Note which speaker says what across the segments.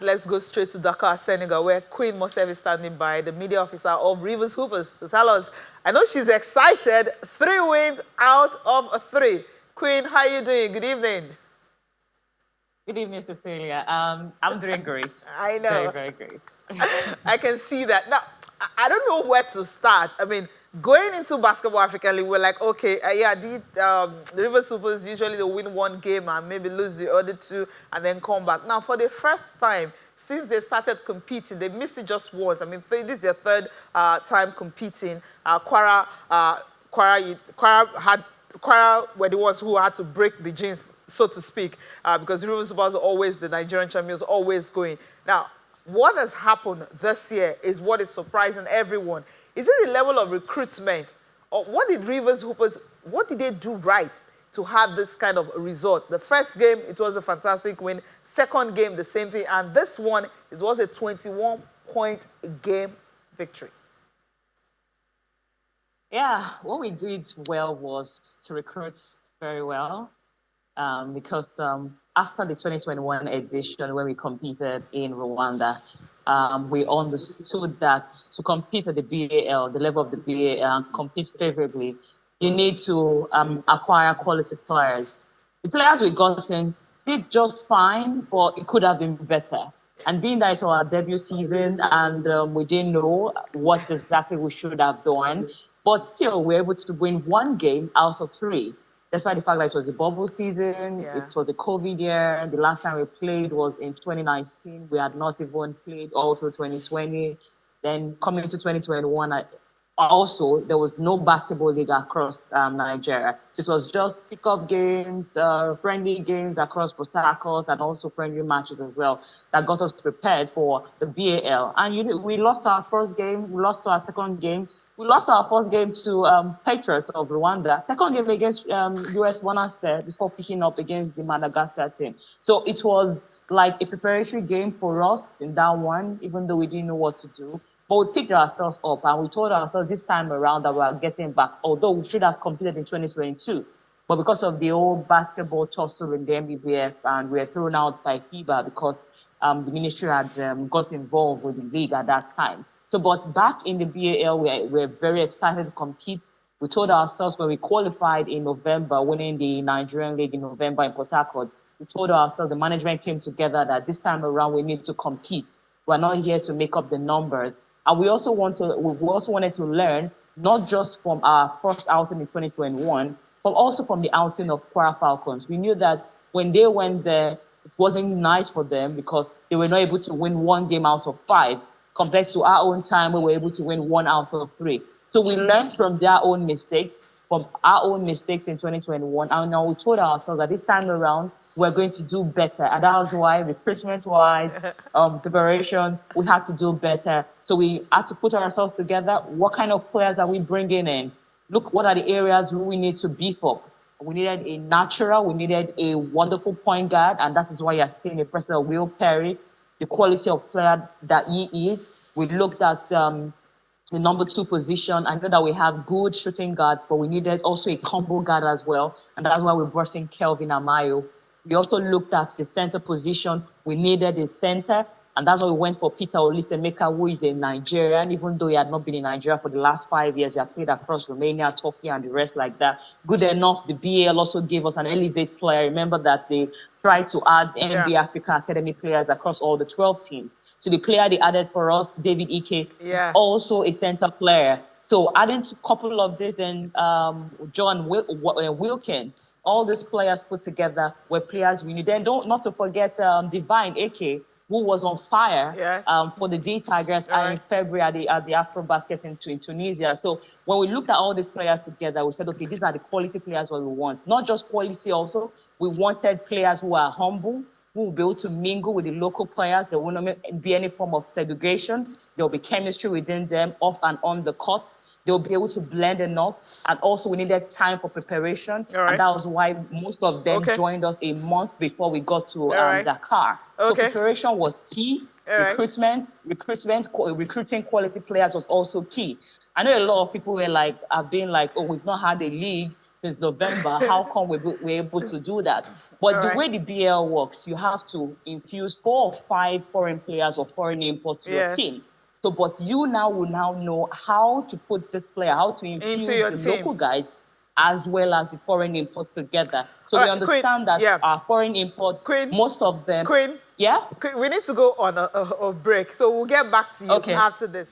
Speaker 1: let's go straight to Dakar, Senegal, where Queen Mosef is standing by, the media officer of Rivers Hoopers, to tell us. I know she's excited. 3 wins out of 3. Queen, how are you doing? Good evening.
Speaker 2: Good evening, Cecilia. I'm doing great.
Speaker 1: I know.
Speaker 2: Very, very great.
Speaker 1: I can see that. Now, I don't know where to start. I mean, going into Basketball African League, we're like, okay, the River Supers, usually they win 1 game and maybe lose the other 2 and then come back. Now, for the first time since they started competing, they missed it just once. I mean, this is their 3rd time competing. Kwara were the ones who had to break the jinx, so to speak, because River Supers are always the Nigerian champions, always going. Now, what has happened this year is what is surprising everyone. Is it the level of recruitment? Or what did Rivers Hoopers, what did they do right to have this kind of result? The first game, it was a fantastic win. Second game, the same thing. And this one, it was a 21-point game victory.
Speaker 2: Yeah, what we did well was to recruit very well because after the 2021 edition where we competed in Rwanda, we understood that to compete at the BAL, the level of the BAL, and compete favorably, you need to acquire quality players. The players we got in did just fine, but it could have been better. And being that it's our debut season and we didn't know what exactly we should have done, but still we were able to win 1 game out of 3. Despite the fact that it was a bubble season, it was a COVID year. The last time we played was in 2019. We had not even played all through 2020. Then coming into 2021, also there was no basketball league across Nigeria. So it was just pickup games, friendly games across Port Harcourt, and also friendly matches as well that got us prepared for the BAL. And we lost our first game, we lost our second game. We lost our first game to Patriots of Rwanda. Second game against US Monastir before picking up against the Madagascar team. So it was like a preparatory game for us in that one, even though we didn't know what to do. But we picked ourselves up and we told ourselves this time around that we are getting back, although we should have competed in 2022. But because of the old basketball tussle in the MBBF, and we were thrown out by FIBA because the ministry had got involved with the league at that time. So, but back in the BAL, we're very excited to compete. We told ourselves when we qualified in November, winning the Nigerian League in November in Port Harcourt, we told ourselves, the management came together that this time around we need to compete. We're not here to make up the numbers. And we also wanted to learn, not just from our first outing in 2021, but also from the outing of Kwara Falcons. We knew that when they went there, it wasn't nice for them because they were not able to win 1 game out of 5. Compared to our own time, we were able to win 1 out of 3. So we learned from their own mistakes, from our own mistakes in 2021. And now we told ourselves that this time around, we're going to do better. And that was why, recruitment-wise, preparation, we had to do better. So we had to put ourselves together. What kind of players are we bringing in? Look, what are the areas we need to beef up? We needed a natural, we needed a wonderful point guard, and that is why you're seeing the presence of Will Perry, the quality of player that he is. We looked at the number 2 position. I know that we have good shooting guards, but we needed also a combo guard as well. And that's why we brought in Kelvin Amayo. We also looked at the center position. We needed a center. And that's why we went for Peter Olisemeka, who is a Nigerian, even though he had not been in Nigeria for the last 5 years. He has played across Romania, Turkey, and the rest like that. Good enough, the BAL also gave us an elevate player. Remember that they tried to add NBA Africa Academy players across all the 12 teams. So the player they added for us, David Ike, also a center player. So adding a couple of this, then John Wilkin, all these players put together were players we needed. Not to forget Divine Ike, who was on fire for the D Tigers in February at the AfroBasket in Tunisia. So when we looked at all these players together, we said, okay, these are the quality players what we want. Not just quality also, we wanted players who are humble, who will be able to mingle with the local players. There will not be any form of segregation. There will be chemistry within them, off and on the court. They'll be able to blend enough. And also we needed time for preparation. And that was why most of them joined us a month before we got to Dakar. So preparation was key. Recruiting quality players was also key. I know a lot of people were like, have been like, oh, we've not had a league. since November. How come we're able to do that? But the way the BL works, you have to infuse 4 or 5 foreign players or foreign imports to your team. So, but you now will now know how to put this player, how to infuse the local guys as well as the foreign imports together. So we understand that our foreign imports, most of them...
Speaker 1: We need to go on a break. So we'll get back to you after this.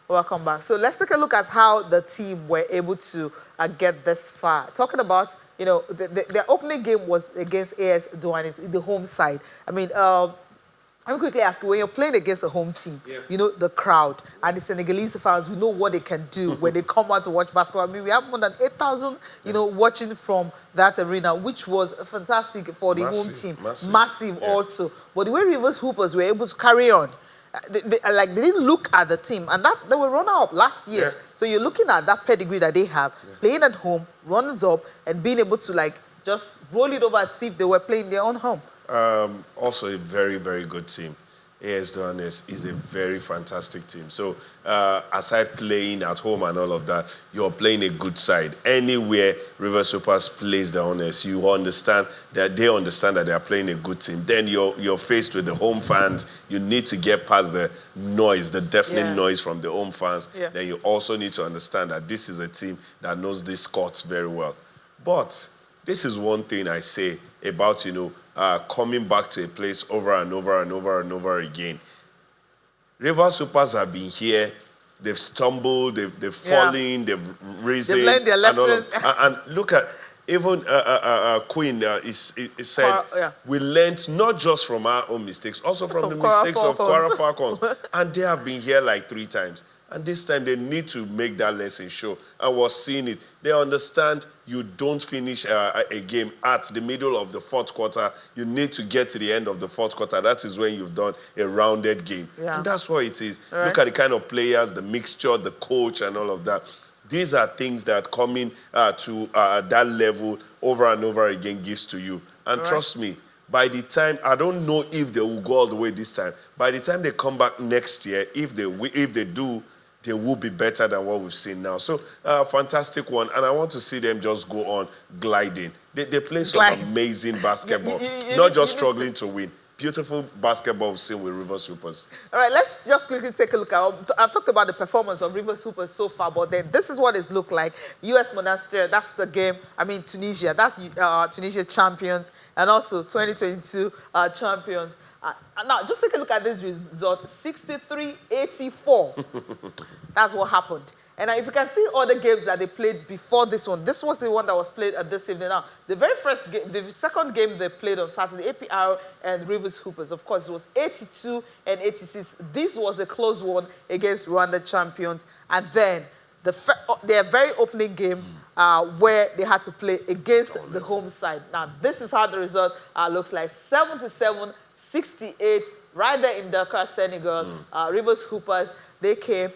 Speaker 1: Welcome back. So let's take a look at how the team were able to get this far. Talking about, you know, their opening game was against AS Douanes, the home side. I mean, let me quickly ask you, when you're playing against a home team, you know, the crowd and the Senegalese fans, we know what they can do when they come out to watch basketball. I mean, we have more than 8,000, you know, watching from that arena, which was fantastic for the home team. Massive also. But the way Rivers Hoopers were able to carry on, they didn't look at the team, and that they were runner-up last year. So you're looking at that pedigree that they have, playing at home, runners-up, and being able to like just roll it over and see if they were playing their own home.
Speaker 3: Also a very, very good team. AS Douanes is a very fantastic team. So aside playing at home and all of that, you're playing a good side. Anywhere River Supers plays the Honest, you understand that they understand that they are playing a good team. Then you're faced with the home fans. You need to get past the noise, the deafening noise from the home fans. Then you also need to understand that this is a team that knows these courts very well. But this is one thing I say about, you know, coming back to a place over and over and over and over again. River Supers have been here. They've stumbled, they've fallen, they've risen.
Speaker 1: They've learned their lessons.
Speaker 3: And look at, even Queen said, we learned not just from our own mistakes, also from the mistakes of Kwara Falcons. And they have been here like 3 times. And this time they need to make that lesson show. I was seeing it. They understand you don't finish a game at the middle of the 4th quarter. You need to get to the end of the 4th quarter. That is when you've done a rounded game. And that's what it is. Look at the kind of players, the mixture, the coach, and all of that. These are things that coming to that level over and over again gives to you. And trust me, by the time, I don't know if they will go all the way this time. By the time they come back next year, if they do, they will be better than what we've seen now. So, fantastic one. And I want to see them just go on gliding. They play some amazing basketball. Not just struggling to win. Beautiful basketball we've seen with River Supers.
Speaker 1: All right, let's just quickly take a look at, I've talked about the performance of River Supers so far, but then this is what it's looked like. US Monastir, that's the game. I mean, Tunisia, that's Tunisia champions, and also 2022 champions. Now, just take a look at this result, 63-84. That's what happened. And if you can see all the games that they played before this one, this was the one that was played at this evening. Now, the very first game, the second game they played on Saturday, APR and Rivers Hoopers, of course, it was 82-86. This was a close one against Rwanda champions. And then their very opening game where they had to play against the home side. Now, this is how the result looks like, 77-68, right there in Dakar, Senegal. Rivers Hoopers, they came,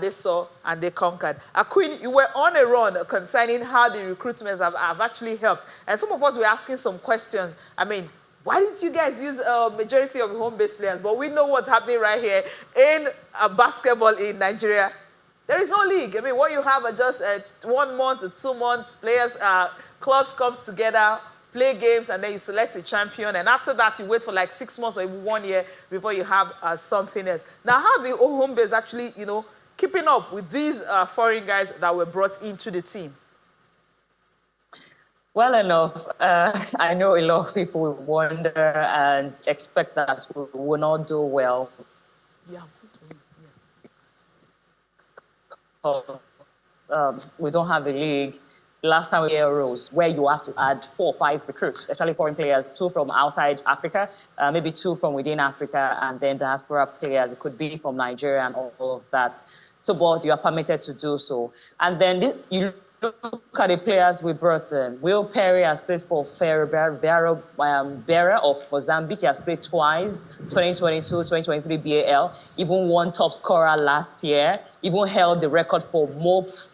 Speaker 1: they saw, and they conquered. Queen, you were on a run concerning how the recruitments have actually helped. And some of us were asking some questions. I mean, why didn't you guys use a majority of the home-based players? But we know what's happening right here in basketball in Nigeria. There is no league. I mean, what you have are just 1 month or 2 months, players, clubs comes together, play games, and then you select a champion. And after that, you wait for like 6 months or even 1 year before you have something else. Now, how the home base actually, you know, keeping up with these foreign guys that were brought into the team?
Speaker 2: Well enough. I know a lot of people will wonder and expect that we will not do well. We don't have a league. Last time we had Euros, where you have to add 4 or 5 recruits, especially foreign players, 2 from outside Africa, maybe 2 from within Africa, and then diaspora players. It could be from Nigeria and all of that. So, but you are permitted to do so. And then you look at the players we brought in. Will Perry has played for Beira of Mozambique. He has played twice, 2022-2023 BAL. Even won top scorer last year. Even held the record for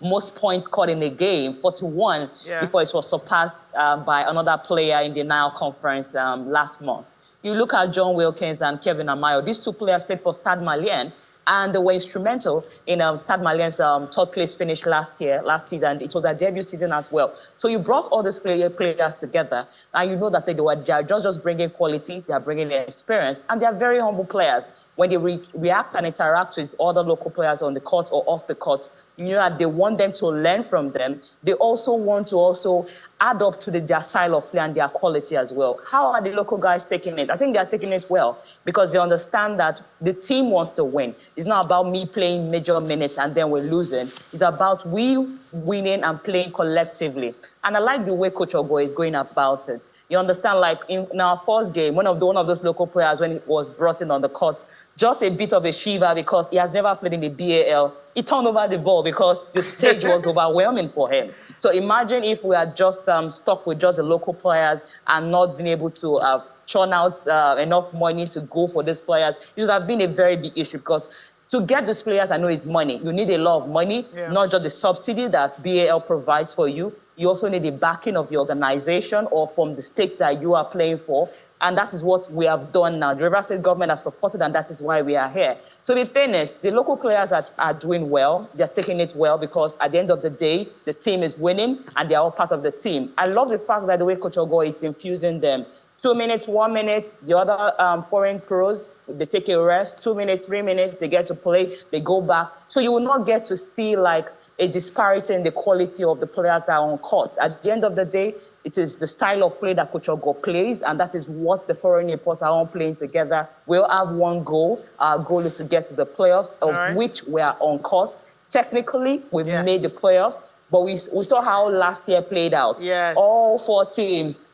Speaker 2: most points scored in a game, 41, before it was surpassed by another player in the Nile Conference last month. You look at John Wilkins and Kevin Amayo. These 2 players played for Stade Malien. And they were instrumental in Stade Malien's third place finish last season. It was their debut season as well. So you brought all these players together, and you know that they are just bringing quality, they are bringing experience, and they are very humble players. When they react and interact with other local players on the court or off the court, you know that they want them to learn from them. They also want to add up to their style of play and their quality as well. How are the local guys taking it? I think they are taking it well because they understand that the team wants to win. It's not about me playing major minutes and then we're losing. It's about we winning and playing collectively. And I like the way Coach Ogo is going about it. You understand, like in our first game, one of those local players, when he was brought in on the court, just a bit of a shiver because he has never played in the BAL. He turned over the ball because the stage was overwhelming for him. So imagine if we had just stuck with just the local players and not been able to churn out enough money to go for these players. It would have been a very big issue because to get these players, I know, is money. You need a lot of money, not just the subsidy that BAL provides for you. You also need the backing of the organization or from the state that you are playing for. And that is what we have done now. The River State government has supported, and that is why we are here. So the thing is, the local players are doing well. They're taking it well because at the end of the day, the team is winning, and they're all part of the team. I love the fact that the way Coach Ogo is infusing them. 2 minutes, 1 minute, the other foreign pros, they take a rest, 2 minutes, 3 minutes, they get to play, they go back. So you will not get to see like a disparity in the quality of the players that are on court. At the end of the day, it is the style of play that Coach Ogo plays, and that is what the foreign imports are all playing together. We'll have one goal. Our goal is to get to the playoffs, of which we are on course. Technically, we've made the playoffs, but we saw how last year played out.
Speaker 1: Yes.
Speaker 2: All 4 teams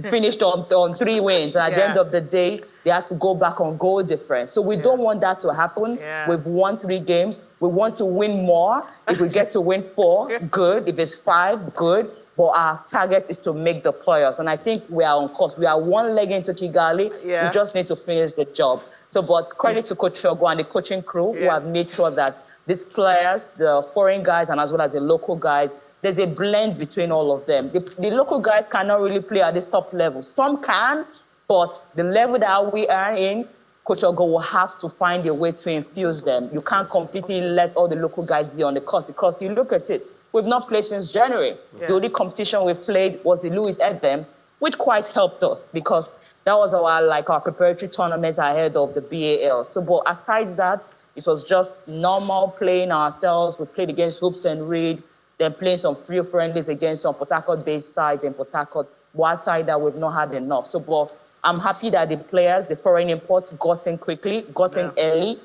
Speaker 2: finished on 3 wins, and at the end of the day, they had to go back on goal difference. So we don't want that to happen. We've won 3 games. We want to win more. If we get to win 4, good. If it's 5, good. But our target is to make the playoffs. And I think we are on course. We are 1 leg into Kigali. We just need to finish the job. So, but credit to Coach Ogo and the coaching crew who have made sure that these players, the foreign guys and as well as the local guys, there's a blend between all of them. The local guys cannot really play at this top level. Some can, but the level that we are in, Coach Ogo will have to find a way to infuse them. You can't completely let all the local guys be on the court because you look at it, we've not played since January. The only competition we played was the Louis Edem, which quite helped us because that was our preparatory tournaments ahead of the BAL. So, but aside that, it was just normal playing ourselves. We played against Hoops and Reed, then playing some free friendlies against some Port Harcourt-based sides in Port Harcourt. One side that we've not had enough. So, but I'm happy that the players, the foreign imports, got in quickly, got in early.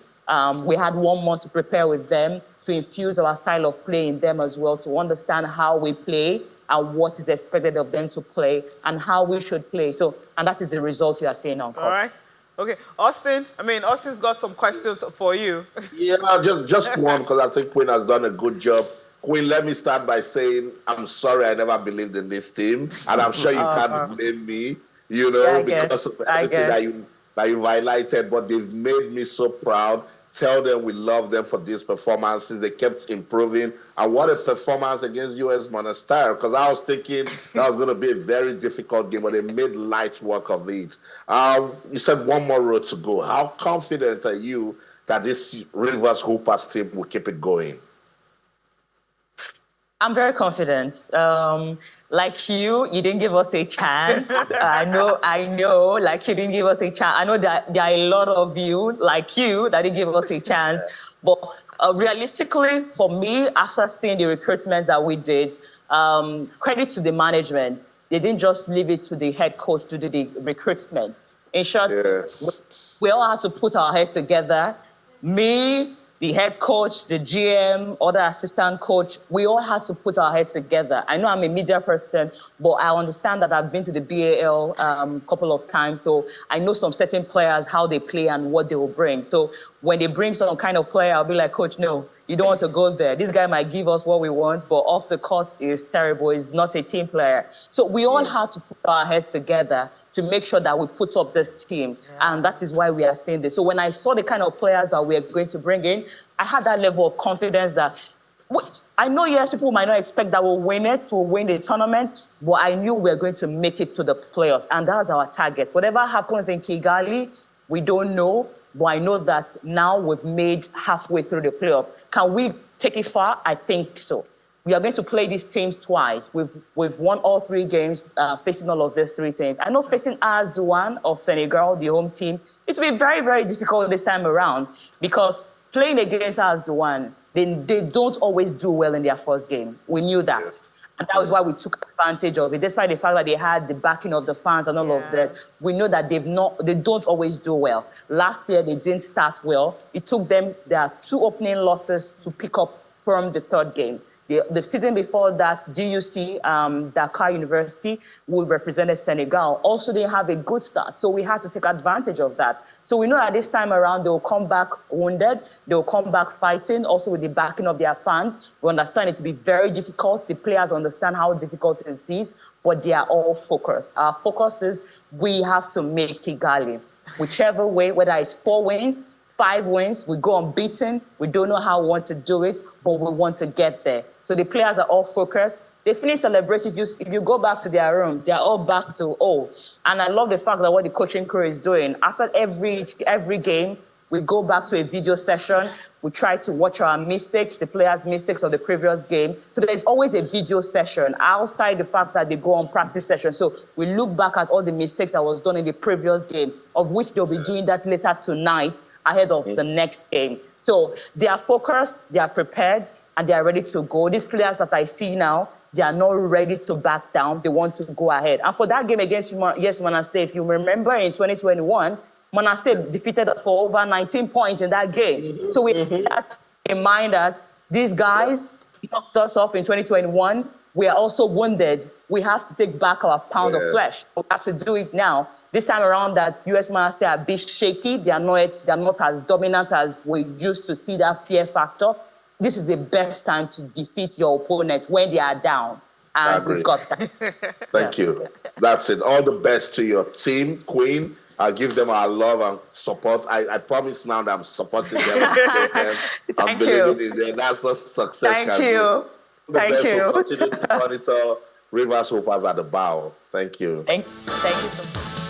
Speaker 2: We had 1 month to prepare with them, to infuse our style of play in them as well, to understand how we play and what is expected of them to play and how we should play. So, and that is the result you are seeing on court.
Speaker 1: All right. Okay, Austin, Austin's got some questions for you.
Speaker 4: Yeah, just one, because I think Queen has done a good job. Queen, let me start by saying I'm sorry I never believed in this team, and I'm sure you can't blame me, you know, because of everything that you've highlighted, but they've made me so proud. Tell them we love them for these performances. They kept improving. And what a performance against US Monastir, because I was thinking that was going to be a very difficult game, but they made light work of it. You said 1 more road to go. How confident are you that this Rivers Hoopers team will keep it going?
Speaker 2: I'm very confident. Like you didn't give us a chance. I know, like you didn't give us a chance. I know that there are a lot of you, like you, that didn't give us a chance. But realistically, for me, after seeing the recruitment that we did, credit to the management. They didn't just leave it to the head coach to do the recruitment. In short, we all had to put our heads together. Me, the head coach, the GM, other assistant coach, we all had to put our heads together. I know I'm a media person, but I understand that I've been to the BAL a couple of times, so I know some certain players, how they play and what they will bring. So when they bring some kind of player, I'll be like, Coach, no, you don't want to go there. This guy might give us what we want, but off the court is terrible. He's not a team player. So we all had to put our heads together to make sure that we put up this team, and that is why we are saying this. So when I saw the kind of players that we are going to bring in, I had that level of confidence that I know, yes, people might not expect that we'll win the tournament, but I knew we were going to make it to the playoffs, and that's our target. Whatever happens in Kigali, we don't know, but I know that now we've made halfway through the playoff. Can we take it far? I think so. We are going to play these teams twice. We've won all 3 games facing all of these 3 teams. I know facing Douane of Senegal, the home team, it will be very, very difficult this time around because playing against Douane, they don't always do well in their first game. We knew that. Yes. And that was why we took advantage of it. Despite the fact that they had the backing of the fans and all of that, we know that they don't always do well. Last year, they didn't start well. It took them their 2 opening losses to pick up from the 3rd game. The season before that, DUC, Dakar University, who represented Senegal, also didn't have a good start. So we had to take advantage of that. So we know that this time around, they'll come back wounded. They'll come back fighting, also with the backing of their fans. We understand it to be very difficult. The players understand how difficult it is, but they are all focused. Our focus is we have to make Kigali. Whichever way, whether it's 4 wins, 5 wins, we go unbeaten. We don't know how we want to do it, but we want to get there. So the players are all focused. They finish celebrating. If you go back to their rooms, they're all back to And I love the fact that what the coaching crew is doing. After every game, we go back to a video session. We try to watch our mistakes, the players' mistakes of the previous game. So there's always a video session outside the fact that they go on practice session. So we look back at all the mistakes that was done in the previous game, of which they'll be doing that later tonight ahead of the next game. So they are focused, they are prepared, and they are ready to go. These players that I see now, they are not ready to back down. They want to go ahead. And for that game against Monastir, if you remember in 2021, Monastir defeated us for over 19 points in that game. So we have that in mind that these guys knocked us off in 2021. We are also wounded. We have to take back our pound of flesh. We have to do it now. This time around that US Monastir are a bit shaky. They are not as dominant as we used to see that fear factor. This is the best time to defeat your opponent when they are down. And we got that.
Speaker 4: Thank you. That's it. All the best to your team, Queen. I'll give them our love and support. I promise now that I'm supporting them. I'm believing in them. That's a success.
Speaker 2: Thank you. Thank you.
Speaker 4: Continue to monitor Rivers Hoopers at the BAL. Thank you.
Speaker 2: Thank you so much.